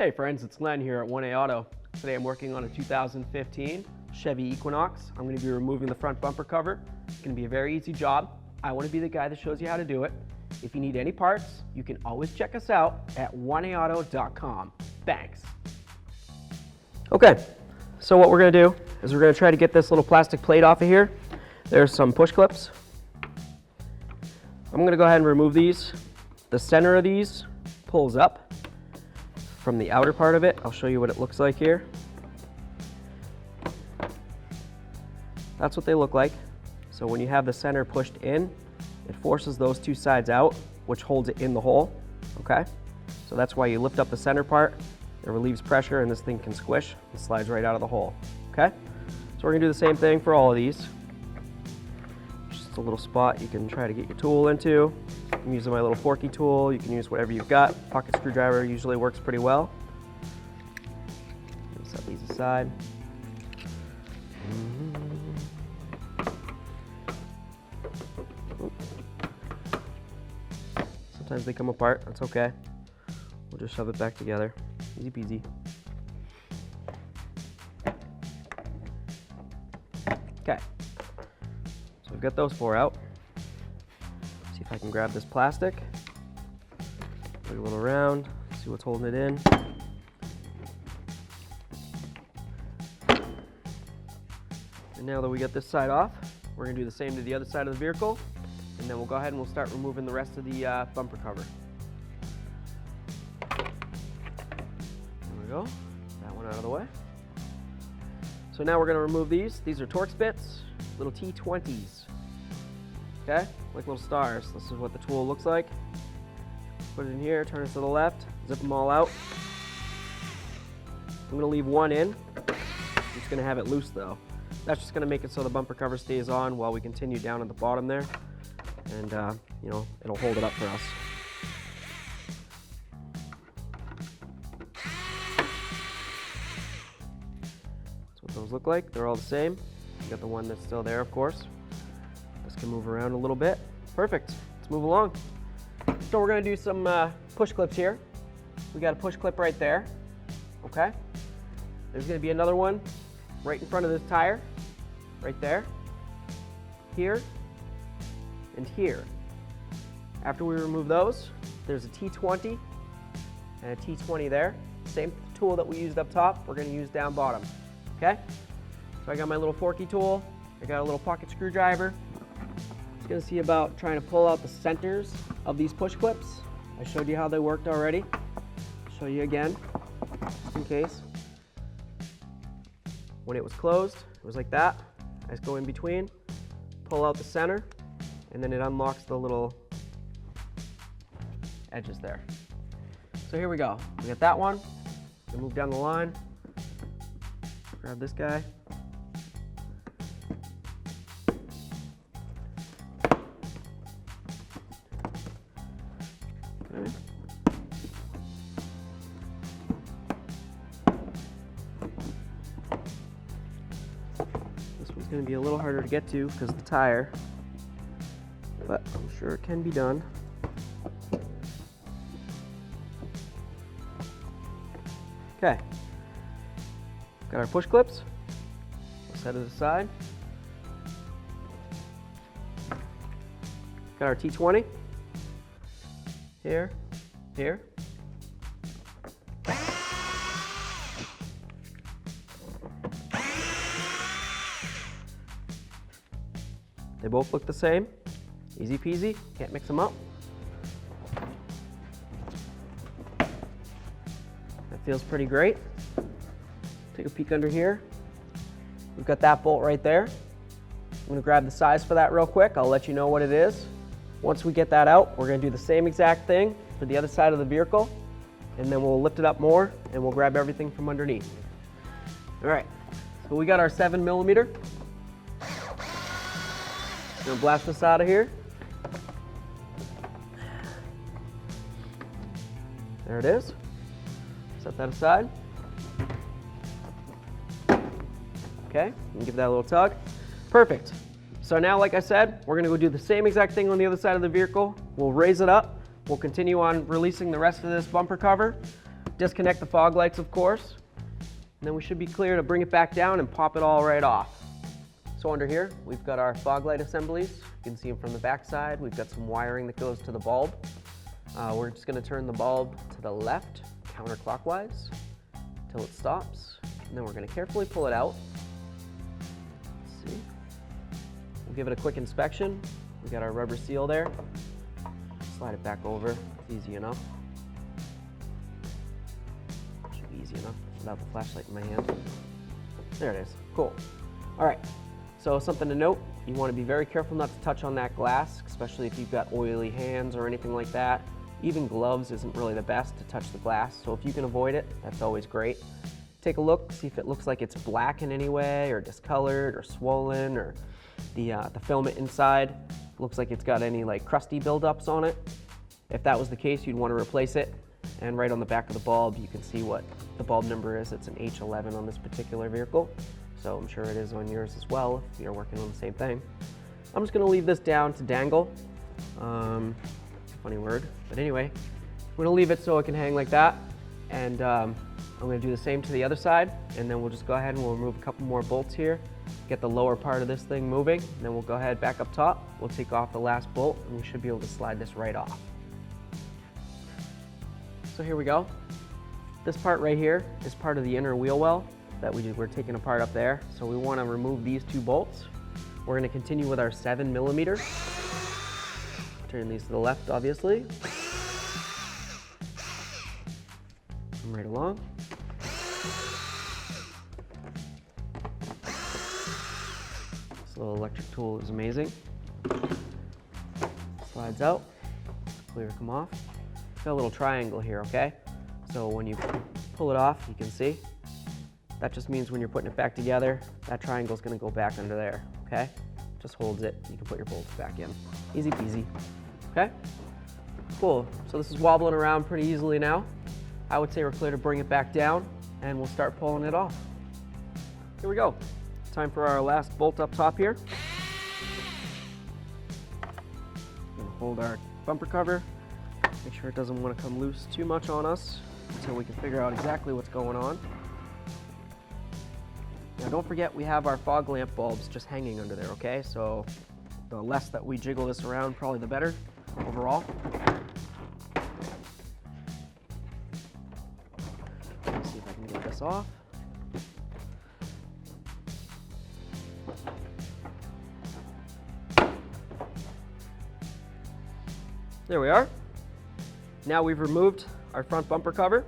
Hey friends, it's Len here at 1A Auto. Today I'm working on a 2015 Chevy Equinox. I'm going to be removing the front bumper cover. It's going to be a very easy job. I want to be the guy that shows you how to do it. If you need any parts, you can always check us out at 1AAuto.com. Thanks. Okay, so what we're going to do is we're going to try to get this little plastic plate off of here. There's some push clips. I'm going to go ahead and remove these. The center of these pulls up from the outer part of it. I'll show you what it looks like here. That's what they look like. So when you have the center pushed in, it forces those two sides out, which holds it in the hole, okay? So that's why you lift up the center part, it relieves pressure, and this thing can squish and slides right out of the hole, okay? So we're gonna do the same thing for all of these. Just a little spot you can try to get your tool into. I'm using my little forky tool. You can use whatever you've got. Pocket screwdriver usually works pretty well. Set these aside. Sometimes they come apart, that's okay. We'll just shove it back together. Easy peasy. Okay, so we've got those four out. See if I can grab this plastic, wiggle it around, see what's holding it in. And now that we got this side off, we're going to do the same to the other side of the vehicle, and then we'll go ahead and we'll start removing the rest of the bumper cover. There we go, that one out of the way. So now we're going to remove these. These are Torx bits, little T20s. Okay, like little stars. This is what the tool looks like. Put it in here, turn it to the left, zip them all out. I'm gonna leave one in. I'm just gonna have it loose though. That's just gonna make it so the bumper cover stays on while we continue down at the bottom there. And you know, it'll hold it up for us. That's what those look like. They're all the same. You got the one that's still there, of course. This can move around a little bit. Perfect. Let's move along. So we're going to do some push clips here. We got a push clip right there. Okay. There's going to be another one right in front of this tire, right there, here, and here. After we remove those, there's a T20 and a T20 there. Same tool that we used up top, we're going to use down bottom. Okay. So I got my little forky tool. I got a little pocket screwdriver. Just gonna see about trying to pull out the centers of these push clips. I showed you how they worked already. I'll show you again, just in case. When it was closed, it was like that. I just go in between, pull out the center, and then it unlocks the little edges there. So here we go. We got that one. We move down the line. Grab this guy. Okay. This one's going to be a little harder to get to because of the tire, but I'm sure it can be done. Okay, got our push clips. We'll set it aside. Got our T20. Here, here. They both look the same. Easy peasy, can't mix them up. That feels pretty great. Take a peek under here. We've got that bolt right there. I'm gonna grab the size for that real quick. I'll let you know what it is. Once we get that out, we're going to do the same exact thing for the other side of the vehicle, and then we'll lift it up more and we'll grab everything from underneath. All right, so we got our 7mm. Gonna blast this out of here. There it is. Set that aside. Okay, you can give that a little tug. Perfect. So now, like I said, we're gonna go do the same exact thing on the other side of the vehicle. We'll raise it up. We'll continue on releasing the rest of this bumper cover. Disconnect the fog lights, of course, and then we should be clear to bring it back down and pop it all right off. So under here, we've got our fog light assemblies. You can see them from the back side. We've got some wiring that goes to the bulb. We're just going to turn the bulb to the left, counterclockwise, until it stops. And then we're going to carefully pull it out. Let's see. We'll give it a quick inspection. We got our rubber seal there. Slide it back over. It's easy enough. Should be easy enough without the flashlight in my hand. There it is. Cool. All right. So something to note, you want to be very careful not to touch on that glass, especially if you've got oily hands or anything like that. Even gloves isn't really the best to touch the glass, so if you can avoid it, that's always great. Take a look, see if it looks like it's black in any way, or discolored, or swollen, or the filament inside looks like it's got any like crusty buildups on it. If that was the case, you'd want to replace it. And right on the back of the bulb, you can see what the bulb number is. It's an H11 on this particular vehicle. So I'm sure it is on yours as well if you're working on the same thing. I'm just going to leave this down to dangle. Funny word, but anyway, we're going to leave it so it can hang like that. And I'm going to do the same to the other side, and then we'll just go ahead and we'll remove a couple more bolts here, get the lower part of this thing moving, and then we'll go ahead back up top. We'll take off the last bolt, and we should be able to slide this right off. So here we go. This part right here is part of the inner wheel well that we're taking apart up there. So we want to remove these two bolts. We're going to continue with our 7mm. Turn these to the left, obviously. Come right along. This little electric tool is amazing. Slides out, clear to come off. Got a little triangle here, okay? So when you pull it off, you can see that just means when you're putting it back together, that triangle is going to go back under there, okay? Just holds it. You can put your bolts back in. Easy peasy. Okay? Cool. So this is wobbling around pretty easily now. I would say we're clear to bring it back down, and we'll start pulling it off. Here we go. Time for our last bolt up top here. We're gonna hold our bumper cover. Make sure it doesn't want to come loose too much on us until we can figure out exactly what's going on. Now don't forget we have our fog lamp bulbs just hanging under there, okay? So the less that we jiggle this around, probably the better overall. Let's see if I can get this off. There we are. Now we've removed our front bumper cover.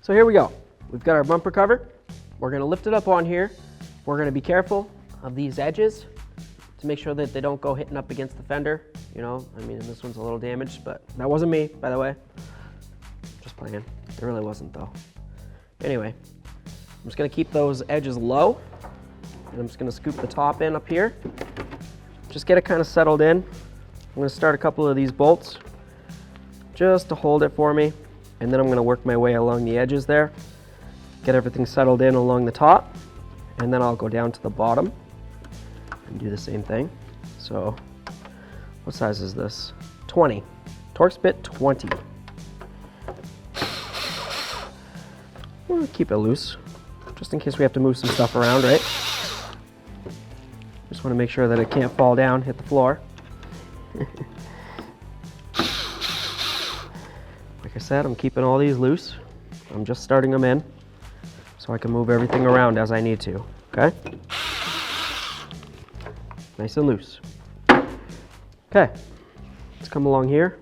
So here we go. We've got our bumper cover. We're going to lift it up on here. We're going to be careful of these edges to make sure that they don't go hitting up against the fender. You know, I mean, this one's a little damaged, but that wasn't me, by the way. Just playing. It really wasn't, though. Anyway, I'm just going to keep those edges low, and I'm just going to scoop the top in up here. Just get it kind of settled in. I'm going to start a couple of these bolts just to hold it for me. And then I'm going to work my way along the edges there, get everything settled in along the top, and then I'll go down to the bottom and do the same thing. So, what size is this? 20. Torx bit 20. We'll keep it loose, just in case we have to move some stuff around, right? Just want to make sure that it can't fall down, hit the floor. Like I said, I'm keeping all these loose. I'm just starting them in so I can move everything around as I need to, okay? Nice and loose. Okay, let's come along here.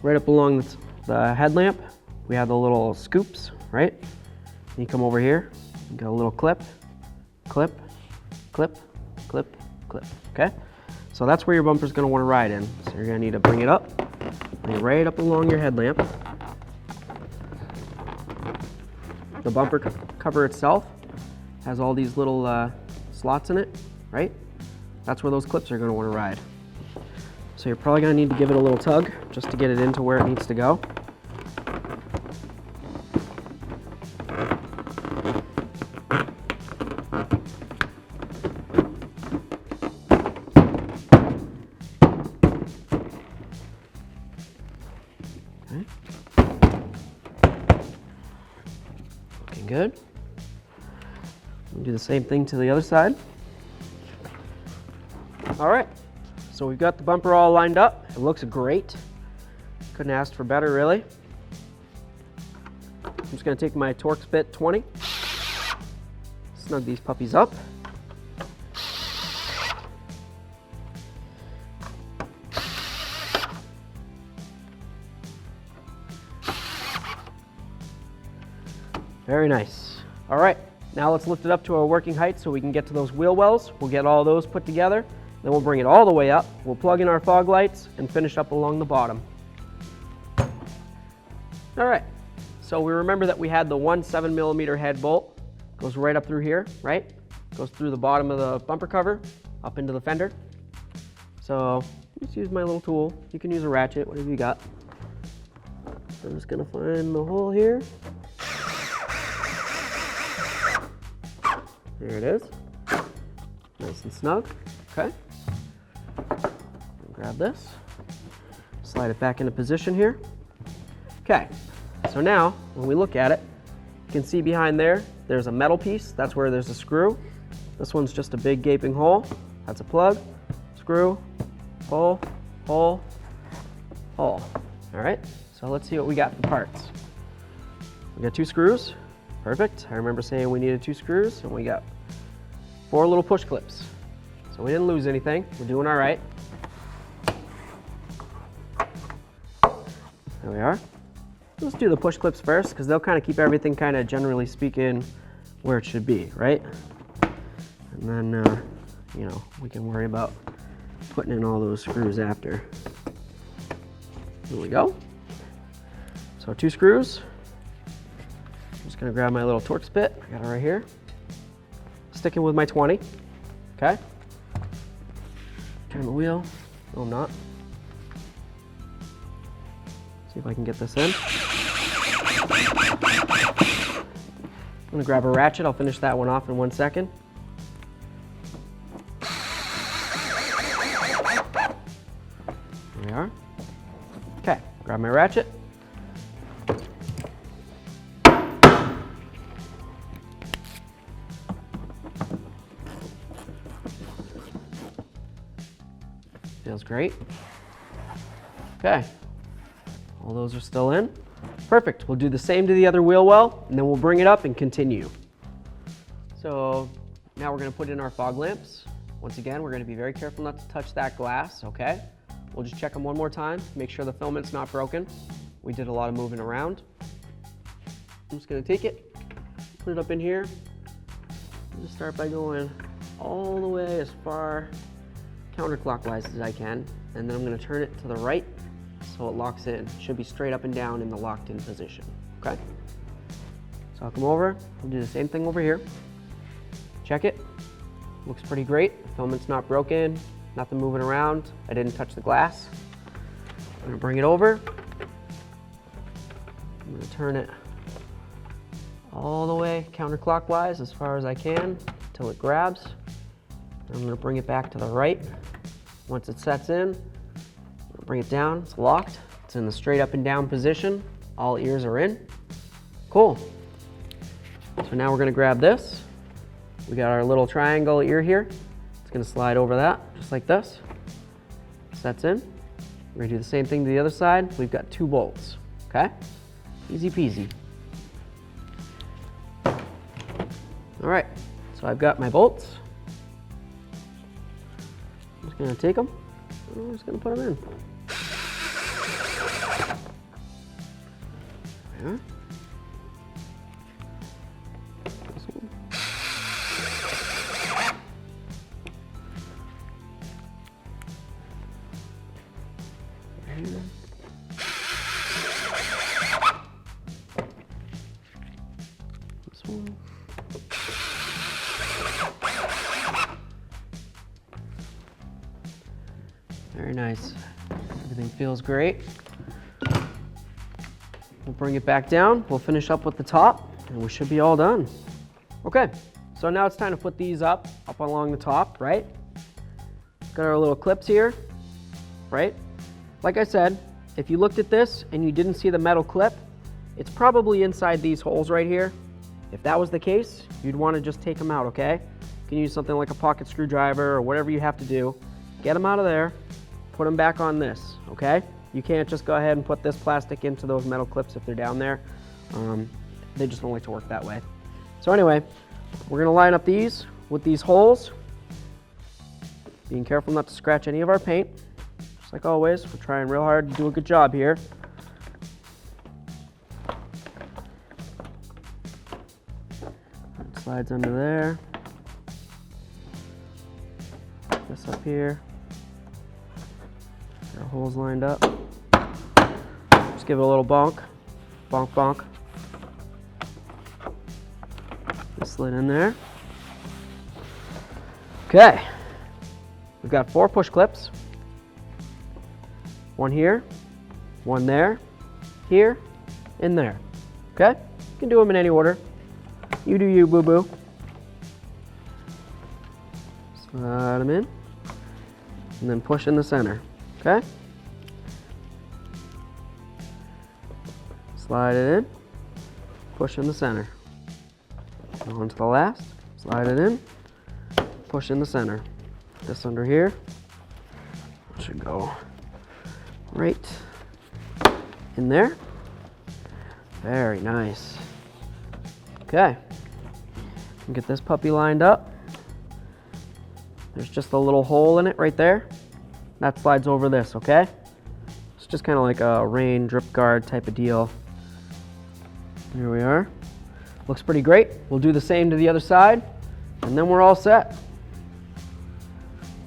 Right up along the headlamp, we have the little scoops, right? You come over here, you got a little clip, clip, clip, clip, clip, okay? So that's where your bumper's gonna wanna ride in. So you're gonna need to bring it up, bring it right up along your headlamp. The bumper cover itself has all these little slots in it, right? That's where those clips are gonna wanna ride. So you're probably gonna need to give it a little tug just to get it into where it needs to go. the same thing to the other side. All right, so we've got the bumper all lined up. It looks great. Couldn't ask for better, really. I'm just gonna take my Torx bit 20, snug these puppies up. Very nice. All right, now let's lift it up to our working height so we can get to those wheel wells. We'll get all those put together, then we'll bring it all the way up. We'll plug in our fog lights and finish up along the bottom. All right, so we remember that we had the 1 7mm head bolt. Goes right up through here, right? Goes through the bottom of the bumper cover, up into the fender. So just use my little tool. You can use a ratchet, whatever you got. I'm just gonna find the hole here. There it is. Nice and snug. Okay. Grab this. Slide it back into position here. Okay. So now, when we look at it, you can see behind there, there's a metal piece. That's where there's a screw. This one's just a big gaping hole. That's a plug. Screw. Hole. Hole. Hole. All right. So let's see what we got for parts. We got 2 screws. Perfect. I remember saying we needed 2 screws, and we got 4 little push clips. So we didn't lose anything. We're doing all right. There we are. Let's do the push clips first, because they'll kind of keep everything kind of generally speaking where it should be, right? And then, you know, we can worry about putting in all those screws after. Here we go. So 2 screws. I'm just gonna grab my little Torx bit. I got it right here. Sticking with my 20. Okay. Turn the wheel. No, I'm not. See if I can get this in. I'm gonna grab a ratchet. I'll finish that one off in 1 second. There we are. Okay, grab my ratchet. Feels great. Okay, all those are still in. Perfect, we'll do the same to the other wheel well, and then we'll bring it up and continue. So now we're gonna put in our fog lamps. Once again, we're gonna be very careful not to touch that glass, okay? We'll just check them one more time, make sure the filament's not broken. We did a lot of moving around. I'm just gonna take it, put it up in here. Just start by going all the way as far counterclockwise as I can, and then I'm going to turn it to the right so it locks in. It should be straight up and down in the locked in position, okay? So I'll come over, I'll do the same thing over here. Check it, looks pretty great. The filament's not broken, nothing moving around. I didn't touch the glass. I'm going to bring it over. I'm going to turn it all the way counterclockwise as far as I can until it grabs. I'm going to bring it back to the right. Once it sets in, I'm going to bring it down. It's locked. It's in the straight up and down position. All ears are in. Cool. So now we're going to grab this. We got our little triangle ear here. It's going to slide over that just like this. Sets in. We're going to do the same thing to the other side. We've got 2 bolts. Okay? Easy peasy. All right. So I've got my bolts. I'm just going to take them, and I'm just going to put them in. There. This one. There. This one. Very nice. Everything feels great. We'll bring it back down. We'll finish up with the top, and we should be all done. Okay, so now it's time to put these up along the top, right? Got our little clips here, right? Like I said, if you looked at this and you didn't see the metal clip, it's probably inside these holes right here. If that was the case, you'd want to just take them out, okay? You can use something like a pocket screwdriver or whatever you have to do. Get them out of there, put them back on this, okay? You can't just go ahead and put this plastic into those metal clips if they're down there. They just don't like to work that way. So anyway, we're gonna line up these with these holes, being careful not to scratch any of our paint. Just like always, we're trying real hard to do a good job here. It slides under there. This up here. Our holes lined up. Just give it a little bonk. Bonk, bonk. Just slid in there. Okay. We've got 4 push clips. One here, one there, here, and there. Okay? You can do them in any order. You do you, boo-boo. Slide them in, and then push in the center. Okay? Slide it in, push in the center. Go on to the last, slide it in, push in the center. This under here should go right in there. Very nice. Okay, get this puppy lined up. There's just a little hole in it right there. That slides over this, okay? It's just kind of like a rain drip guard type of deal. Here we are. Looks pretty great. We'll do the same to the other side, and then we're all set.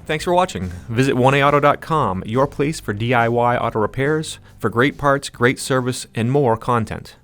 Thanks for watching. Visit 1AAuto.com, your place for DIY auto repairs, for great parts, great service, and more content.